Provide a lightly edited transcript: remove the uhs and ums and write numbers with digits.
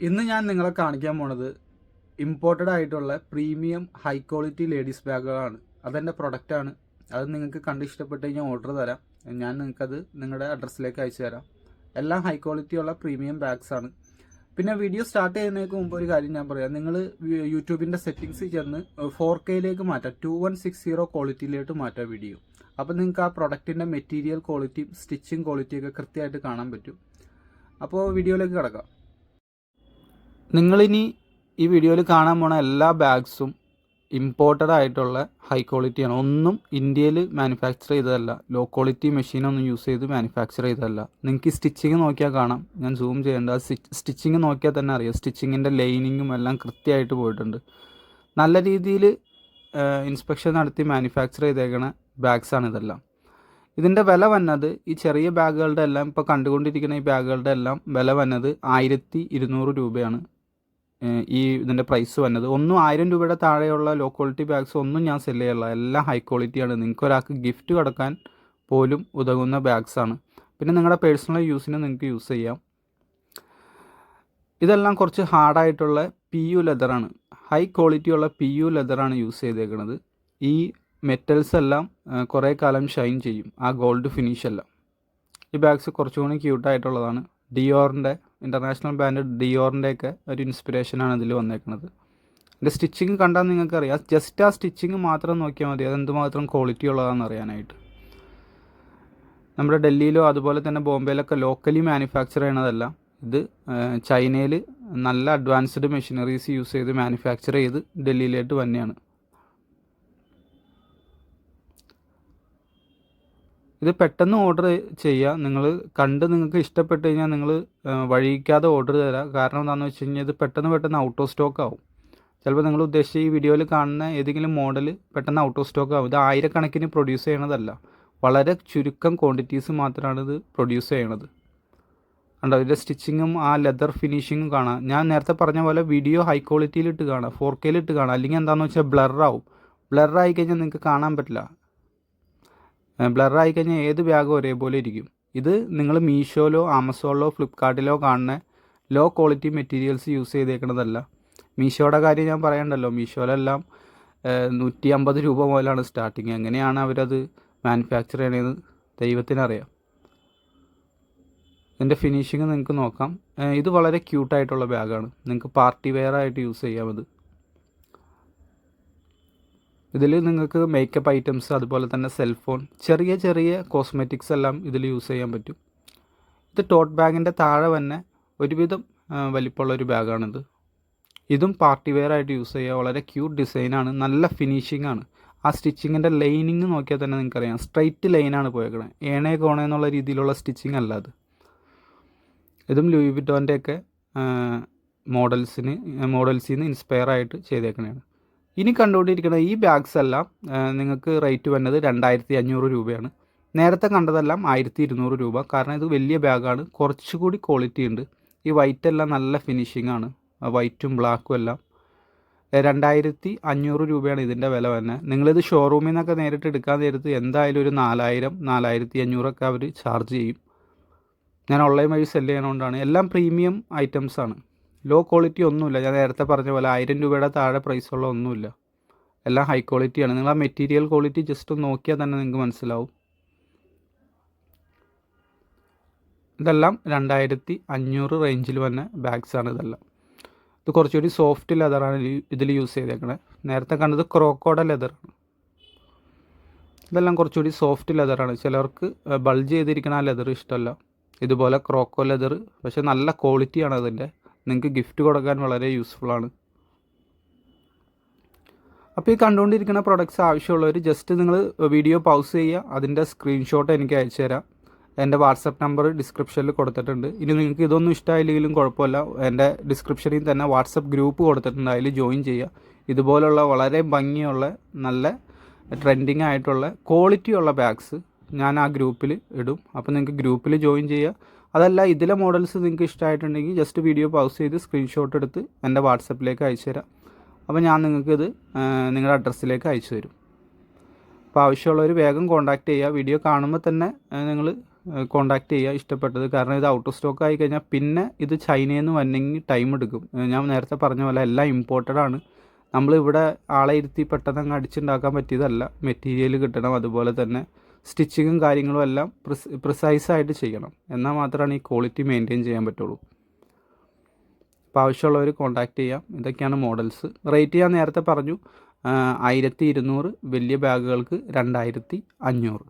ഇന്ന് ഞാൻ നിങ്ങളെ കാണിക്കാൻ പോണത് ഇമ്പോർട്ടഡ് ആയിട്ടുള്ള പ്രീമിയം ഹൈ ക്വാളിറ്റി ലേഡീസ് ബാഗുകളാണ്. അതെൻ്റെ പ്രൊഡക്റ്റാണ്. അത് നിങ്ങൾക്ക് കണ്ട് ഇഷ്ടപ്പെട്ട് കഴിഞ്ഞാൽ ഓർഡർ തരാം. ഞാൻ നിങ്ങൾക്കത് നിങ്ങളുടെ അഡ്രസ്സിലേക്ക് അയച്ചു തരാം. എല്ലാം ഹൈ ക്വാളിറ്റി ഉള്ള പ്രീമിയം ബാഗ്സ് ആണ്. പിന്നെ വീഡിയോ സ്റ്റാർട്ട് ചെയ്യുന്നതിന് മുമ്പ് ഒരു കാര്യം ഞാൻ പറയാം. നിങ്ങൾ യൂട്യൂബിൻ്റെ സെറ്റിങ്സിൽ ചെന്ന് 4Kയിലേക്ക് മാറ്റാം, 2160 ക്വാളിറ്റിയിലേക്ക് മാറ്റാം വീഡിയോ. അപ്പോൾ നിങ്ങൾക്ക് ആ പ്രൊഡക്റ്റിൻ്റെ മെറ്റീരിയൽ ക്വാളിറ്റിയും സ്റ്റിച്ചിങ് ക്വാളിറ്റിയൊക്കെ കൃത്യമായിട്ട് കാണാൻ പറ്റും. അപ്പോൾ വീഡിയോയിലേക്ക് കിടക്കാം. നിങ്ങളിനി ഈ വീഡിയോയിൽ കാണാൻ പോണ എല്ലാ ബാഗ്സും ഇമ്പോർട്ടഡ് ആയിട്ടുള്ള ഹൈ ക്വാളിറ്റിയാണ്. ഒന്നും ഇന്ത്യയിൽ മാനുഫാക്ചർ ചെയ്തതല്ല, ലോ ക്വാളിറ്റി മെഷീനൊന്നും യൂസ് ചെയ്ത് മാനുഫാക്ചർ ചെയ്തതല്ല. നിങ്ങൾക്ക് ഈ സ്റ്റിച്ചിങ് നോക്കിയാൽ കാണാം. ഞാൻ സൂം ചെയ്യേണ്ട, സ്റ്റിച്ചിങ് നോക്കിയാൽ തന്നെ അറിയാം. സ്റ്റിച്ചിങ്ങിൻ്റെ ലൈനിങ്ങും എല്ലാം കൃത്യമായിട്ട് പോയിട്ടുണ്ട്. നല്ല രീതിയിൽ ഇൻസ്പെക്ഷൻ നടത്തി മാനുഫാക്ചർ ചെയ്തേക്കണ ബാഗ്സാണ് ഇതെല്ലാം. ഇതിൻ്റെ വില വന്നത്, ഈ ചെറിയ ബാഗുകളുടെ എല്ലാം, ഇപ്പോൾ കണ്ടുകൊണ്ടിരിക്കുന്ന ഈ ബാഗുകളുടെ എല്ലാം വില വന്നത് 1200 രൂപയാണ്. ഇതിൻ്റെ പ്രൈസ് വന്നത്. ഒന്നും 1000 രൂപയുടെ താഴെയുള്ള ലോ ക്വാളിറ്റി ബാഗ്സ് ഒന്നും ഞാൻ സെല് ചെയ്യില്ല. എല്ലാം ഹൈ ക്വാളിറ്റിയാണ്. നിങ്ങൾക്ക് ഒരാൾക്ക് ഗിഫ്റ്റ് കൊടുക്കാൻ പോലും ഉതകുന്ന ബാഗ്സാണ്. പിന്നെ നിങ്ങളുടെ പേഴ്സണൽ യൂസിന് നിങ്ങൾക്ക് യൂസ് ചെയ്യാം. ഇതെല്ലാം കുറച്ച് ഹാർഡായിട്ടുള്ള PU ലെതറാണ്. ഹൈ ക്വാളിറ്റിയുള്ള PU ലെതറാണ് യൂസ് ചെയ്തേക്കുന്നത്. ഈ മെറ്റൽസ് എല്ലാം കുറേ കാലം ഷൈൻ ചെയ്യും, ആ ഗോൾഡ് ഫിനിഷ് എല്ലാം. ഈ ബാഗ്സ് കുറച്ചുകൂടി ക്യൂട്ടായിട്ടുള്ളതാണ്. ഡിയോറിൻ്റെ, ഇൻ്റർനാഷണൽ ബ്രാൻഡ് ഡിയോറിൻ്റെയൊക്കെ ഒരു ഇൻസ്പിറേഷനാണ് ഇതിൽ വന്നേക്കുന്നത്. ഇതിൻ്റെ സ്റ്റിച്ചിങ് കണ്ടാൽ നിങ്ങൾക്കറിയാം. ജസ്റ്റ് ആ സ്റ്റിച്ചിങ് മാത്രം നോക്കിയാൽ മതി, അതെന്തുമാത്രം ക്വാളിറ്റി ഉള്ളതാണെന്ന് അറിയാനായിട്ട്. നമ്മുടെ ഡൽഹിയിലോ അതുപോലെ തന്നെ ബോംബെയിലൊക്കെ ലോക്കലി മാനുഫാക്ചർ ചെയ്യണതല്ല. ഇത് ചൈനയിൽ നല്ല അഡ്വാൻസ്ഡ് മെഷീനറീസ് യൂസ് ചെയ്ത് മാനുഫാക്ചർ ചെയ്ത് ഡൽഹിയിലേക്ക് തന്നെയാണ്. ഇത് പെട്ടെന്ന് ഓർഡർ ചെയ്യുക. നിങ്ങൾ കണ്ട് നിങ്ങൾക്ക് ഇഷ്ടപ്പെട്ട് കഴിഞ്ഞാൽ നിങ്ങൾ വഴിക്കാതെ ഓർഡർ തരാം. കാരണം എന്താണെന്ന് വെച്ച് കഴിഞ്ഞാൽ ഇത് പെട്ടെന്ന് ഔട്ട് ഓഫ് സ്റ്റോക്ക് ആവും. ചിലപ്പോൾ നിങ്ങൾ ഉദ്ദേശിച്ച ഈ വീഡിയോയിൽ കാണുന്ന ഏതെങ്കിലും മോഡൽ പെട്ടെന്ന് ഔട്ട് ഓഫ് സ്റ്റോക്ക് ആവും. ഇത് ആയിരക്കണക്കിന് പ്രൊഡ്യൂസ് ചെയ്യണതല്ല, വളരെ ചുരുക്കം ക്വാണ്ടിറ്റീസ് മാത്രമാണ് ഇത് പ്രൊഡ്യൂസ് ചെയ്യണത്. കണ്ടോ, ഇതിൻ്റെ സ്റ്റിച്ചിങ്ങും ആ ലെതർ ഫിനിഷിങ്ങും കാണാം. ഞാൻ നേരത്തെ പറഞ്ഞ പോലെ വീഡിയോ ഹൈ ക്വാളിറ്റിയിലിട്ട് കാണാം, 4Kയിലിട്ട് കാണാം. അല്ലെങ്കിൽ എന്താണെന്ന് വെച്ചാൽ ബ്ലറാവും. ബ്ലറായി കഴിഞ്ഞാൽ നിങ്ങൾക്ക് കാണാൻ പറ്റില്ല. ബ്ലറായി കഴിഞ്ഞാൽ ഏത് ബാഗും ഒരേപോലെ ഇരിക്കും. ഇത് നിങ്ങൾ മീഷോയിലോ ആമസോണിലോ ഫ്ലിപ്കാർട്ടിലോ കാണുന്ന ലോ ക്വാളിറ്റി മെറ്റീരിയൽസ് യൂസ് ചെയ്തേക്കുന്നതല്ല. മീഷോയുടെ കാര്യം ഞാൻ പറയണ്ടല്ലോ. മീഷോയിലെല്ലാം 150 രൂപ മുതലാണ് സ്റ്റാർട്ടിങ്. എങ്ങനെയാണ് അവരത് മാനുഫാക്ചർ ചെയ്യണതെന്ന് ദൈവത്തിനറിയാം. ഇതിൻ്റെ ഫിനിഷിങ് നിങ്ങൾക്ക് നോക്കാം. ഇത് വളരെ ക്യൂട്ടായിട്ടുള്ള ബാഗാണ്. നിങ്ങൾക്ക് പാർട്ടി വെയർ ആയിട്ട് യൂസ് ചെയ്യാം. ഇതിൽ നിങ്ങൾക്ക് മേക്കപ്പ് ഐറ്റംസ്, അതുപോലെ തന്നെ സെൽഫോൺ, ചെറിയ കോസ്മെറ്റിക്സ് എല്ലാം ഇതിൽ യൂസ് ചെയ്യാൻ പറ്റും. ഇത് ടോട്ട് ബാഗിൻ്റെ താഴെ തന്നെ ഒരുവിധം വലിപ്പമുള്ളൊരു ബാഗാണിത്. ഇതും പാർട്ടി വെയർ ആയിട്ട് യൂസ് ചെയ്യുക. വളരെ ക്യൂട്ട് ഡിസൈനാണ്, നല്ല ഫിനിഷിംഗ് ആണ്. ആ സ്റ്റിച്ചിങ്ങിൻ്റെ ലൈനിങ് നോക്കിയാൽ തന്നെ നിങ്ങൾക്കറിയാം, സ്ട്രൈറ്റ് ലൈനാണ് പോയേക്കണത്. ഏണേ കോണേ എന്നുള്ള രീതിയിലുള്ള സ്റ്റിച്ചിങ് അല്ല അത്. ഇതും ലൂയി വിറ്റോൻ്റെയൊക്കെ മോഡൽസിൽ നിന്ന് ഇൻസ്പയർ ആയിട്ട് ചെയ്തേക്കണതാണ്. ഇനി കണ്ടുകൊണ്ടിരിക്കുന്ന ഈ ബാഗ്സ് എല്ലാം നിങ്ങൾക്ക് റേറ്റ് വരുന്നത് 2500 രൂപയാണ്. നേരത്തെ കണ്ടതെല്ലാം 1200 രൂപ. കാരണം ഇത് വലിയ ബാഗാണ്, കുറച്ചുകൂടി ക്വാളിറ്റി ഉണ്ട്. ഈ വൈറ്റ് എല്ലാം നല്ല ഫിനിഷിംഗ് ആണ്, വൈറ്റും ബ്ലാക്കും എല്ലാം. 2500 രൂപയാണ് ഇതിൻ്റെ വില തന്നെ. നിങ്ങളിത് ഷോറൂമിൽ നിന്നൊക്കെ നേരിട്ട് എടുക്കാൻ നേരത്ത് എന്തായാലും ഒരു 4000, 4500 ഒക്കെ അവർ ചാർജ് ചെയ്യും. ഞാൻ ഓൺലൈൻ വഴി സെല് ചെയ്യണതുകൊണ്ടാണ്. എല്ലാം പ്രീമിയം ഐറ്റംസാണ്. ലോ ക്വാളിറ്റി ഒന്നുമില്ല. ഞാൻ നേരത്തെ പറഞ്ഞ പോലെ 1000 രൂപയുടെ താഴെ പ്രൈസുള്ള ഒന്നുമില്ല. എല്ലാം ഹൈ ക്വാളിറ്റിയാണ്. നിങ്ങൾ ആ മെറ്റീരിയൽ ക്വാളിറ്റി ജസ്റ്റ് ഒന്ന് നോക്കിയാൽ തന്നെ നിങ്ങൾക്ക് മനസ്സിലാവും. ഇതെല്ലാം 2500 റേഞ്ചിൽ വന്ന ബാഗ്സാണ് ഇതെല്ലാം. ഇത് കുറച്ചുകൂടി സോഫ്റ്റ് ലെതറാണ് ഇതിൽ യൂസ് ചെയ്തേക്കണേ. നേരത്തെ കണ്ടത് ക്രോക്കോയുടെ ലെതറാണ്. ഇതെല്ലാം കുറച്ചുകൂടി സോഫ്റ്റ് ലെതറാണ്. ചിലർക്ക് ബൾജ് ചെയ്തിരിക്കുന്ന ആ ലെതർ ഇഷ്ടമല്ല. ഇതുപോലെ ക്രോക്കോ ലെതർ, പക്ഷെ നല്ല ക്വാളിറ്റിയാണ് അതിൻ്റെ. നിങ്ങൾക്ക് ഗിഫ്റ്റ് കൊടുക്കാൻ വളരെ യൂസ്ഫുള്ളാണ്. അപ്പോൾ ഈ കണ്ടുകൊണ്ടിരിക്കുന്ന പ്രൊഡക്ട്സ് ആവശ്യമുള്ളവർ ജസ്റ്റ് നിങ്ങൾ വീഡിയോ പൗസ് ചെയ്യുക, അതിൻ്റെ സ്ക്രീൻഷോട്ട് എനിക്ക് അയച്ചു തരാം. എൻ്റെ വാട്സപ്പ് നമ്പർ ഡിസ്ക്രിപ്ഷനിൽ കൊടുത്തിട്ടുണ്ട്. ഇനി നിങ്ങൾക്ക് ഇതൊന്നും ഇഷ്ടമായില്ലെങ്കിലും കുഴപ്പമില്ല, എൻ്റെ ഡിസ്ക്രിപ്ഷനിൽ തന്നെ വാട്സപ്പ് ഗ്രൂപ്പ് കൊടുത്തിട്ടുണ്ട്, അതിൽ ജോയിൻ ചെയ്യുക. ഇതുപോലുള്ള വളരെ ഭംഗിയുള്ള നല്ല ട്രെൻഡിങ് ആയിട്ടുള്ള ക്വാളിറ്റിയുള്ള ബാഗ്സ് ഞാൻ ആ ഗ്രൂപ്പിൽ ഇടും. അപ്പോൾ നിങ്ങൾക്ക് ഗ്രൂപ്പിൽ ജോയിൻ ചെയ്യുക. അതല്ല, ഇതിലെ മോഡൽസ് നിങ്ങൾക്ക് ഇഷ്ടമായിട്ടുണ്ടെങ്കിൽ ജസ്റ്റ് വീഡിയോ പൗസ് ചെയ്ത് സ്ക്രീൻഷോട്ട് എടുത്ത് എൻ്റെ വാട്സപ്പിലേക്ക് അയച്ചു തരാം. അപ്പോൾ ഞാൻ നിങ്ങൾക്കിത് നിങ്ങളുടെ അഡ്രസ്സിലേക്ക് അയച്ചു തരും. അപ്പോൾ ആവശ്യമുള്ളവർ വേഗം കോൺടാക്റ്റ് ചെയ്യുക. വീഡിയോ കാണുമ്പോൾ തന്നെ നിങ്ങൾ കോണ്ടാക്ട് ചെയ്യുക ഇഷ്ടപ്പെട്ടത്. കാരണം ഇത് ഔട്ട് ഓഫ് സ്റ്റോക്ക് ആയി കഴിഞ്ഞാൽ പിന്നെ ഇത് ചൈനയിൽ നിന്ന് വന്നെങ്കിൽ ടൈം എടുക്കും. ഞാൻ നേരത്തെ പറഞ്ഞ പോലെ എല്ലാം ഇമ്പോർട്ടഡ് ആണ്. നമ്മളിവിടെ ആളെ ഇരുത്തി പെട്ടെന്ന് അങ്ങ് അടിച്ചുണ്ടാക്കാൻ പറ്റിയതല്ല. മെറ്റീരിയൽ കിട്ടണം, അതുപോലെ തന്നെ സ്റ്റിച്ചിങ്ങും കാര്യങ്ങളും എല്ലാം പ്രിസൈസായിട്ട് ചെയ്യണം. എന്നാൽ മാത്രമാണ് ഈ ക്വാളിറ്റി മെയിൻറ്റെയിൻ ചെയ്യാൻ പറ്റുള്ളൂ. അപ്പോൾ ആവശ്യമുള്ളവർ കോൺടാക്റ്റ് ചെയ്യാം. ഇതൊക്കെയാണ് മോഡൽസ്. റേറ്റ് ഞാൻ നേരത്തെ പറഞ്ഞു, 1200, വലിയ ബാഗുകൾക്ക് 2500.